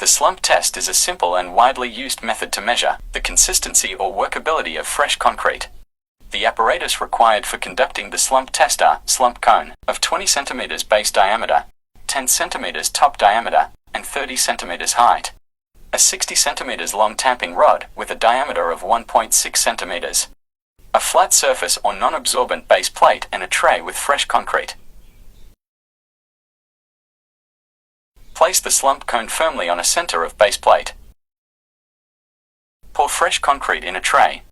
The slump test is a simple and widely used method to measure the consistency or workability of fresh concrete. The apparatus required for conducting the slump test are slump cone of 20 cm base diameter, 10 cm top diameter, and 30 cm height. A 60 cm long tamping rod with a diameter of 1.6 cm. A flat surface or non-absorbent base plate and a tray with fresh concrete. Place the slump cone firmly on a center of base plate. Pour fresh concrete in a tray.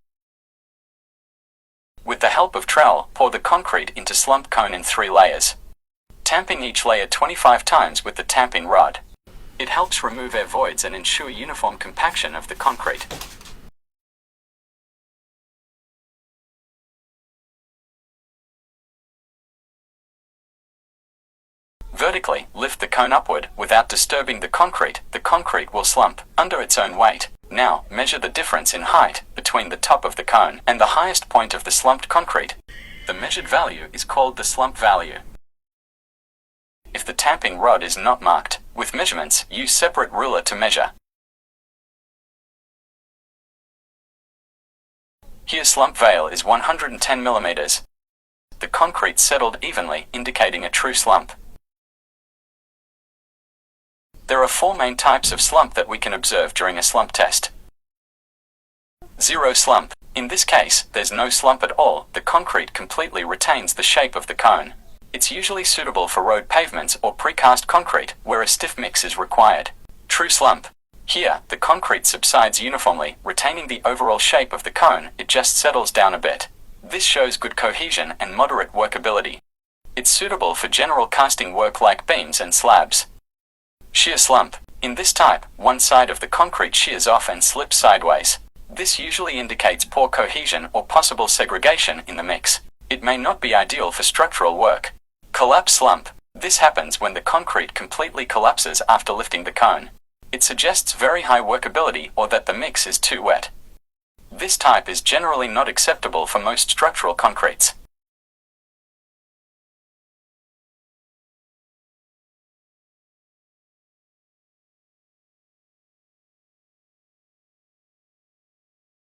With the help of trowel, pour the concrete into slump cone in 3 layers. Tamping each layer 25 times with the tamping rod. It helps remove air voids and ensure uniform compaction of the concrete. Vertically, lift the cone upward without disturbing the concrete. The concrete will slump under its own weight. Now, measure the difference in height between the top of the cone and the highest point of the slumped concrete. The measured value is called the slump value. If the tamping rod is not marked with measurements, use separate ruler to measure. Here slump value is 110 mm. The concrete settled evenly, indicating a true slump. There are 4 main types of slump that we can observe during a slump test. Zero slump. In this case, there's no slump at all. The concrete completely retains the shape of the cone. It's usually suitable for road pavements or precast concrete, where a stiff mix is required. True slump. Here, the concrete subsides uniformly, retaining the overall shape of the cone. It just settles down a bit. This shows good cohesion and moderate workability. It's suitable for general casting work like beams and slabs. Shear slump. In this type, one side of the concrete shears off and slips sideways. This usually indicates poor cohesion or possible segregation in the mix. It may not be ideal for structural work. Collapse slump. This happens when the concrete completely collapses after lifting the cone. It suggests very high workability or that the mix is too wet. This type is generally not acceptable for most structural concretes.